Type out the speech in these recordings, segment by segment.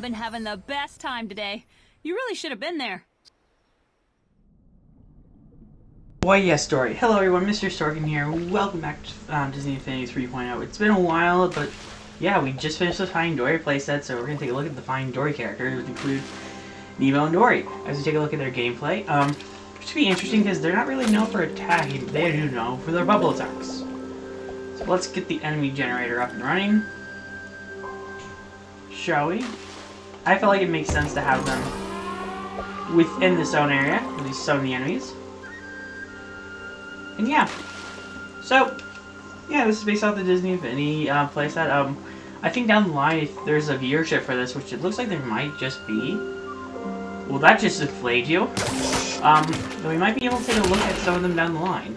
been having the best time today. You really should have been there. Why yes, Dory. Hello everyone, Mr. Storkin here. Welcome back to Disney Infinity 3.0. It's been a while, but yeah, we just finished the Finding Dory playset, so we're going to take a look at the Finding Dory characters, which include Nemo and Dory, as we take a look at their gameplay. It should be interesting because they're not really known for attacking, they do know for their bubble attacks. So let's get the enemy generator up and running. Shall we? I feel like it makes sense to have them within the zone area, at least some of the enemies. And yeah, so yeah, this is based off the Disney Infinity playset. I think down the line, if there's a viewership for this, which it looks like there might just be, well, that just deflated you. Then we might be able to take a look at some of them down the line.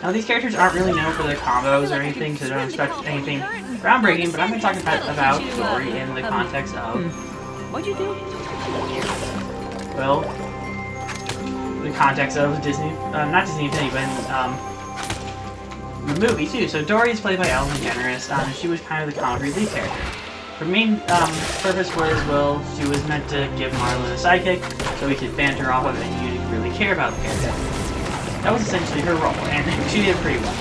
Now, these characters aren't really known for their combos or anything, so don't expect anything groundbreaking. But I'm going to talk about Dory in the context of What'd you do? Well, the context of Disney, not Disney Infinity, but the movie too. So Dory is played by Ellen DeGeneres, and she was kind of the comic relief character. Her main purpose was, well, she was meant to give Marlon a sidekick, so we could banter off of it and you didn't really care about the character. That was essentially her role, and she did pretty well.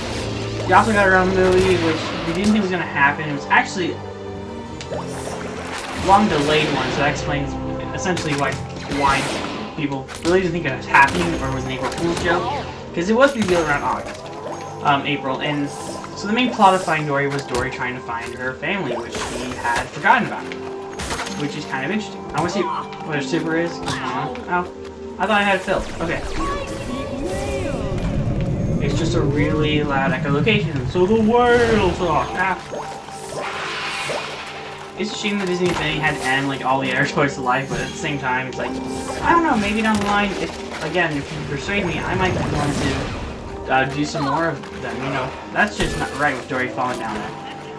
She also got her own movie, which we didn't think was going to happen. It was actually a long delayed one, so that explains essentially why people really didn't think it was happening or was an April Fool's joke, because it was revealed around April, and so the main plot of Finding Dory was Dory trying to find her family, which she had forgotten about, which is kind of interesting. I want to see what her super is. Oh, I thought I had it filled. Okay. It's just a really loud echolocation, so the whales are. It's a shame that Disney Infinity had to end like all the other toys to life, but at the same time, it's like, I don't know, maybe down the line, if you persuade me, I might want to do some more of them, you know. That's just not right with Dory falling down there.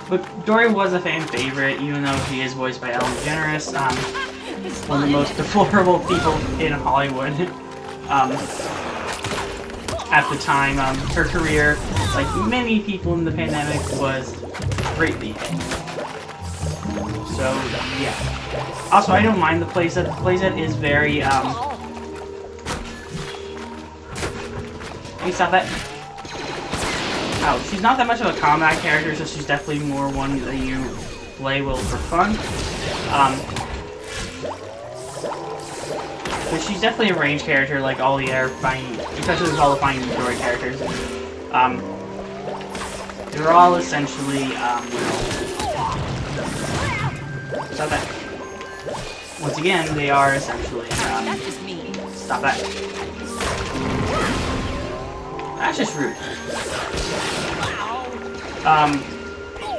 But Dory was a fan favorite, even though she is voiced by Ellen DeGeneres, one of the most deplorable people in Hollywood. At the time, her career, like many people in the pandemic, was greatly hit. So, yeah. Also, I don't mind the playset. The playset is very, Let me stop that. Oh, she's not that much of a combat character, so she's definitely more one that you play with for fun. But she's definitely a range character, like all the other especially with all the Finding Dory characters. They're all essentially, stop that. Once again, they are essentially, stop that. That's just rude.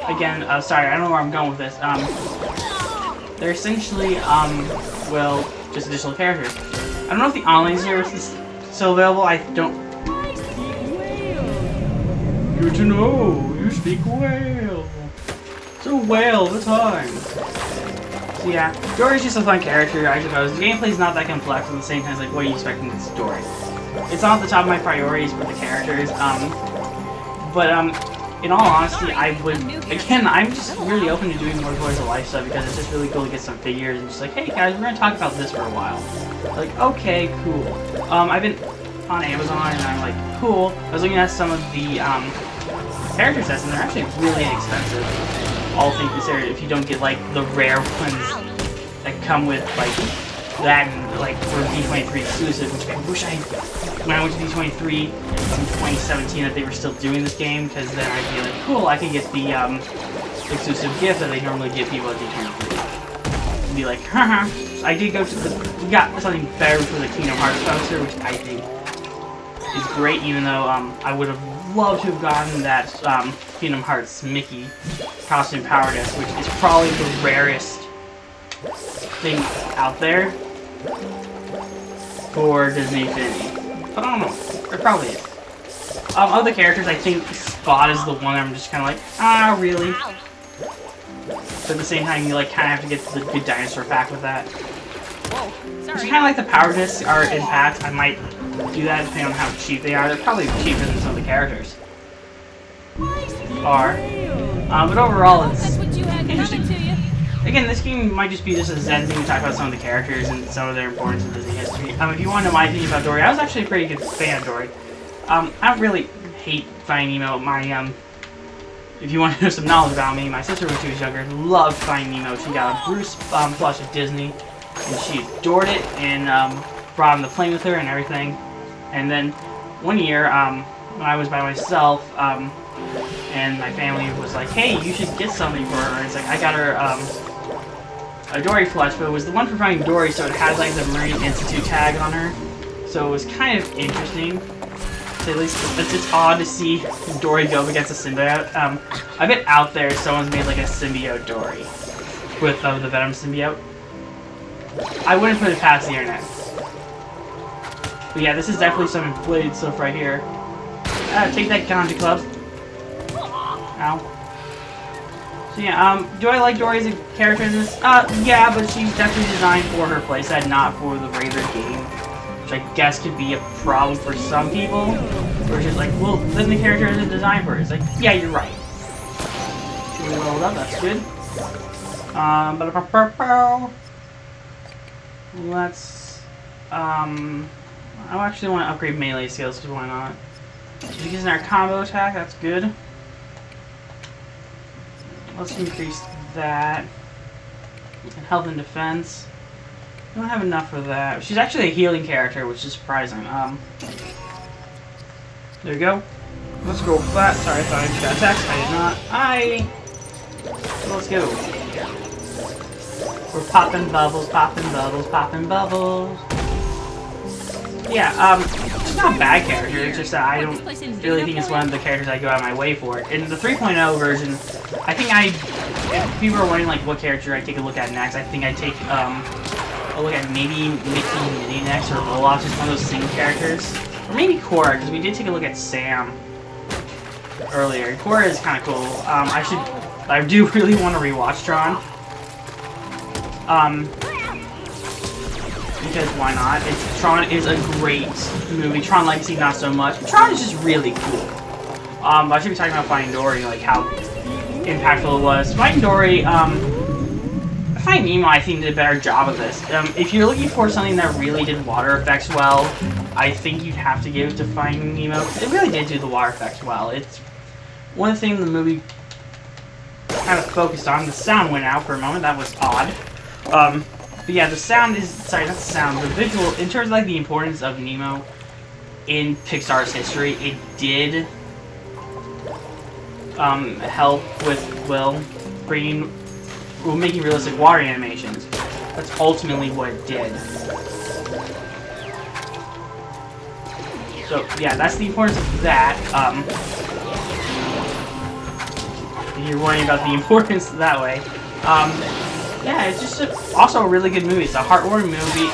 Again, sorry, I don't know where I'm going with this. They're essentially, well, just additional characters. I don't know if the online service is still available. I don't. Good to know. You speak whale. It's a whale the time. So yeah, Dory's just a fun character, I suppose. The gameplay's not that complex, at the same time, it's like, what are you expecting with Dory? It's not at the top of my priorities for the characters, in all honesty, I would, again, I'm just really open to doing more Toys of Life stuff because it's just really cool to get some figures and just like, hey guys, we're gonna talk about this for a while. Like, okay, cool. I've been on Amazon and I'm like, cool. I was looking at some of the, character sets and they're actually really inexpensive. All things considered, if you don't get, like, the rare ones that come with, like, that and, like, for D23 exclusive, which I wish when I went to D23 in 2017 that they were still doing this game, because then I'd be like, cool, I could get the, exclusive gift that they normally give people at D23. And be like, haha, I did go to we got something better for the Kingdom Hearts poster, which I think is great, even though, I would have loved to have gotten that, Kingdom Hearts Mickey costume power disc, which is probably the rarest thing out there for Disney Infinity. But I don't know. There probably is. Other characters, I think Spot is the one I'm just kind of like, ah, really? But at the same time, you like kind of have to get the good dinosaur pack with that. It's kind of like the power discs are in packs. I might do that depending on how cheap they are. They're probably cheaper than some of the characters are. But overall, it's interesting. again, this game might just be just a zen thing to talk about some of the characters and some of their importance in Disney history. If you want to know my opinion about Dory, I was actually a pretty good fan of Dory. I don't really hate Finding Nemo. If you want to know some knowledge about me, my sister, when she was younger, loved Finding Nemo. She got a Bruce plush at Disney, and she adored it, and brought him to plane with her and everything. And then one year, when I was by myself, and my family was like, "Hey, you should get something for her." And it's like I got her a Dory plush, but it was the one for Finding Dory, so it had like the Marine Institute tag on her. So it was kind of interesting. So at least it's odd to see Dory go up against a symbiote. I bet out there someone's made like a symbiote Dory with the Venom symbiote. I wouldn't put it past the internet. But yeah, this is definitely some inflated stuff right here. Take that ganja club. Ow. So yeah, do I like Dory as a character in this? Yeah, but she's definitely designed for her playset, not for the regular game. Which I guess could be a problem for some people. Where it's just like, well, then the character isn't designed for it. It's like, yeah, you're right. Really leveled up, that's good. Let's, I actually want to upgrade melee skills, because why not? She's using our combo attack, that's good. Let's increase that. And health and defense. I don't have enough for that. She's actually a healing character, which is surprising. There we go. Let's go with that. Sorry, I thought I just got attacked. I did not. Let's go. We're popping bubbles, popping bubbles, popping bubbles. Yeah, she's not a bad character, it's just that I don't really think it's one of the characters I go out of my way for. In the 3.0 version, I think if people are wondering like what character I take a look at next, I think I take a look at maybe Mickey and Minnie next, or Olaf, just one of those single characters. Or maybe Cora, because we did take a look at Sam earlier. Cora is kind of cool. I do really want to rewatch Tron. Because why not? Tron is a great movie. Tron Legacy, not so much. Tron is just really cool. I should be talking about Finding Dory, like how impactful it was. Finding Dory, Finding Nemo, I think, did a better job of this. If you're looking for something that really did water effects well, I think you'd have to give it to Finding Nemo. It really did do the water effects well. It's one of the things the movie kind of focused on. The sound went out for a moment. That was odd. But yeah, the sound is, sorry, not the sound, the visual, in terms of like the importance of Nemo in Pixar's history, it did help with, making realistic water animations. That's ultimately what it did. So yeah, that's the importance of that. You're worrying about the importance that way. Yeah, it's just also a really good movie. It's a heartwarming movie.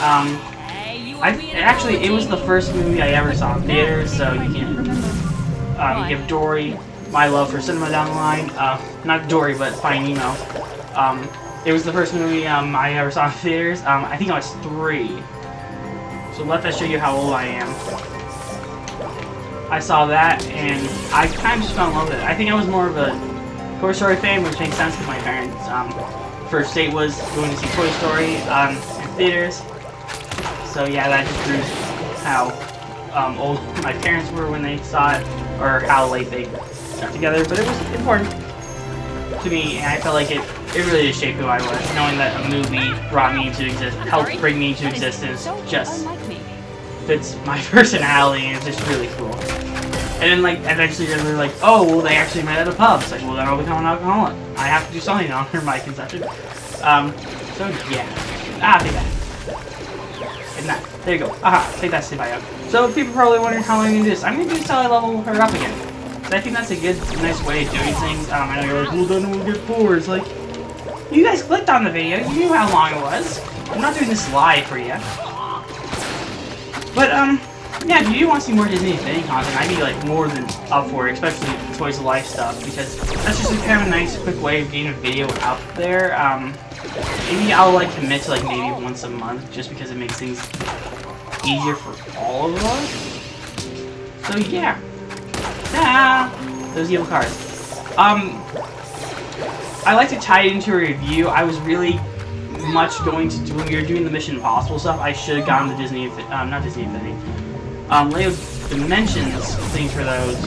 Actually, it was the first movie I ever saw in theaters, so you can give Dory my love for cinema down the line. Not Dory, but Finding Nemo. It was the first movie I ever saw in theaters. I think I was 3. So let that show you how old I am. I saw that, and I kind of just fell in love with it. I think I was more of a Toy Story fan, which makes sense with my parents. First date was going to see Toy Story in theaters. So yeah, that just proves how old my parents were when they saw it, or how late they got together. But it was important to me, and I felt like it really did shape who I was. Knowing that a movie brought me to exist, helped bring me to existence, just fits my personality, and it's just really cool. And then, like, eventually they're like, oh, well, they actually met at a pub. It's like, well, then I'll become an alcoholic. I have to do something to honor my conception. So, yeah. Take that. And that. There you go. Aha, take that symbiote. So, people are probably wondering how I'm going to do this. I'm going to do this till I level her up again. So I think that's a good, nice way of doing things. I know you're like, well, then we'll get 4. It's like, you guys clicked on the video. You knew how long it was. I'm not doing this live for you. But, yeah, if you do want to see more Disney Infinity content, I'd be, like, more than up for it, especially Toys of Life stuff, because that's just kind of a nice, quick way of getting a video out there. Maybe I'll, like, commit to, like, maybe once a month, just because it makes things easier for all of us. So, yeah. Those yellow cards. I like to tie it into a review. I was really much going to do when we were doing the Mission Impossible stuff. I should have gotten the Disney, not Disney Infinity, Lego Dimensions things for those,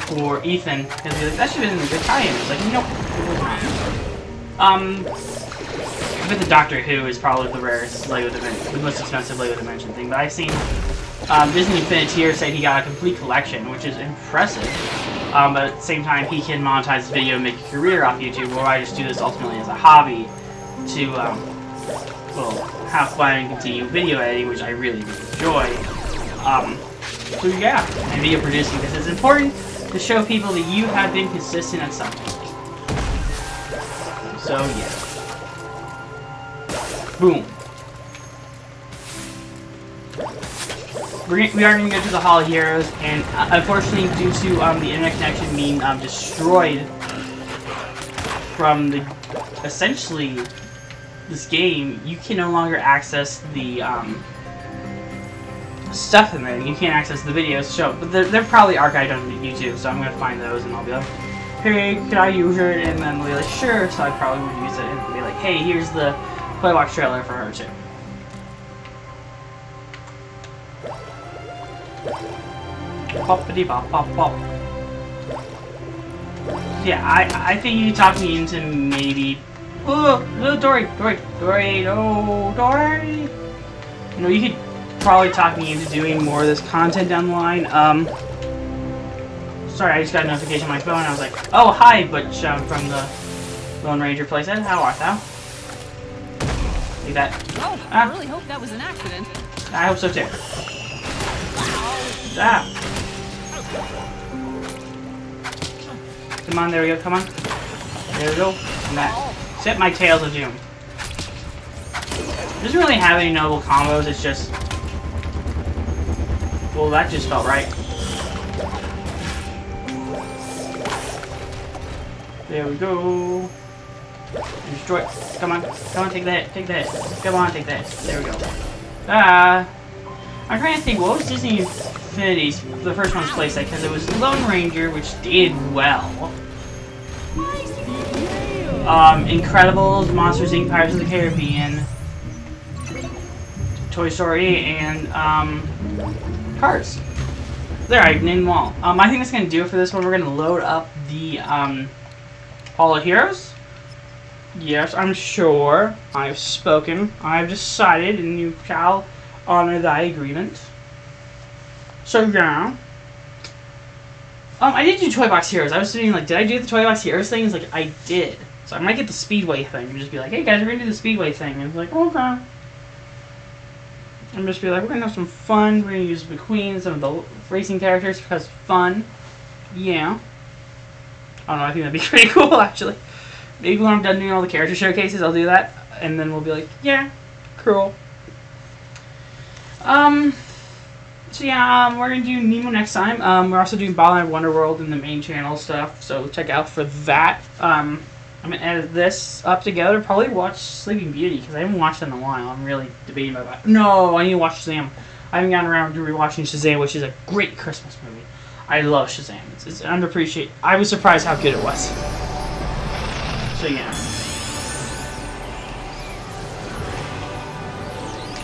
for Ethan, because like, that should have been a good tie-in. It's like, nope, it was not. I bet the Doctor Who is probably the rarest Lego Dimension, the most expensive Lego Dimension thing, but I've seen Disney Infiniteer say he got a complete collection, which is impressive. But at the same time, he can monetize his video and make a career off YouTube, or I just do this ultimately as a hobby to, well, have fun and continue video editing, which I really do enjoy. So yeah, and video producing, because it's important to show people that you have been consistent at something. So yeah. Boom. We are going to go to the Hall of Heroes, and unfortunately, due to the internet connection being destroyed from the essentially this game, you can no longer access the stuff in there. You can't access the videos show, but they're probably archived on YouTube. So I'm going to find those, and I'll be like, "Hey, can I use it?" And then they'll be like, "Sure." So I probably would use it, and be like, "Hey, here's the Playbox trailer for her too." Poppity pop pop pop. Yeah, I think you talked me into maybe. Oh, Dory, no, Dory. You know, you could probably talk me into doing more of this content down the line. Sorry, I just got a notification on my phone. And I was like, oh hi, Butch from the Lone Ranger playset. How art thou? See that? Oh, I really hope that was an accident. I hope so too. Ah. Come on, there we go, come on. There we go. And that. Except my Tails of Doom. Doesn't really have any noble combos, it's just... Well, that just felt right. There we go. Destroy it. Come on, take the hit, take the hit. Come on, take the hit. There we go. I'm trying to think, what was Disney Infinity's, the first one's playset, because it was Lone Ranger, which did well. Incredibles, Monsters Inc., Pirates of the Caribbean, Toy Story, and, Cars. There, I named them all. I think that's going to do it for this one. We're going to load up the, Hall of Heroes. Yes, I'm sure. I've spoken. I've decided, and you shall honor thy agreement. So yeah. I did do Toy Box Heroes. I was sitting like, did I do the Toy Box Heroes thing? It's like, I did. So I might get the Speedway thing and just be like, hey guys, we're gonna do the Speedway thing. And it's like, okay. And just be like, we're gonna have some fun. We're gonna use McQueen, some of the racing characters because fun. Yeah. I don't know, I think that'd be pretty cool actually. Maybe when I'm done doing all the character showcases, I'll do that. And then we'll be like, yeah, cool. So yeah, we're gonna do Nemo next time. We're also doing Ballad of Wonderworld in the main channel stuff, so check out for that. I'm gonna edit this up together. Probably watch Sleeping Beauty because I haven't watched it in a while. I'm really debating about that. No, I need to watch Shazam. I haven't gotten around to rewatching Shazam, which is a great Christmas movie. I love Shazam. It's underappreciated. I was surprised how good it was. So yeah.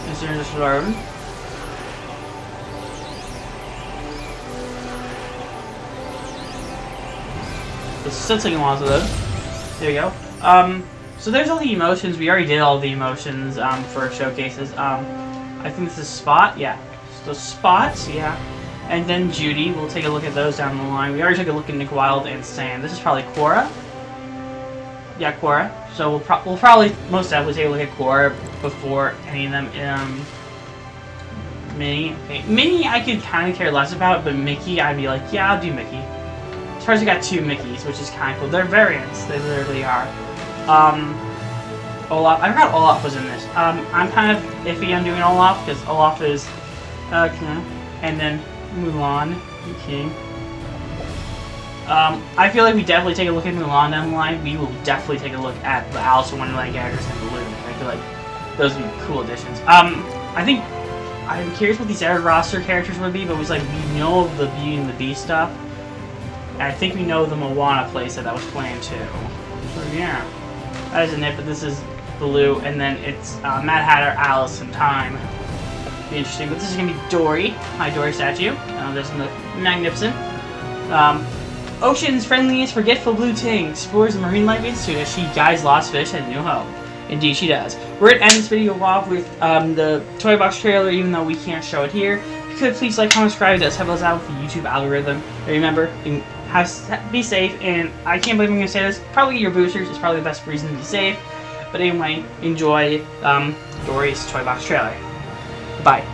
Consider this load. It's still taking a while to load. There we go. So there's all the emotions. We already did all the emotions for showcases. I think this is Spot. Yeah. So Spots. Yeah. And then Judy. We'll take a look at those down the line. We already took a look at Nick Wilde and Sam. This is probably Cora. Yeah, Cora. So we'll probably most definitely take a look at Cora before any of them. Minnie. Okay. Minnie I could kind of care less about, but Mickey I'd be like, yeah, I'll do Mickey. As far as we got two Mickeys, which is kind of cool. They're variants. They literally are. Olaf. I forgot Olaf was in this. I'm kind of iffy on doing Olaf because Olaf is and then Mulan. Okay. I feel like we definitely take a look at Mulan down the line. We will definitely take a look at the Alice in Wonderland characters and Balloon. I feel like those would be cool additions. I think I'm curious what these added roster characters would be, but it was like we know the Beauty and the Beast stuff. I think we know the Moana place that was planned too. So yeah, that isn't it, but this is Blue, and then it's Mad Hatter, Alice, and Time. Be interesting, but this is gonna be Dory. Hi, Dory statue. There's the magnificent. Ocean's friendliest, forgetful blue ting explores the marine life institute as she guides lost fish at a new home. Indeed, she does. We're gonna end this video off with the Toy Box trailer, even though we can't show it here. If you could, please like, comment, subscribe. It does help us out with the YouTube algorithm. And remember, be safe, and I can't believe I'm gonna say this. Probably your boosters is probably the best reason to be safe. But anyway, enjoy Dory's Toy Box trailer. Bye.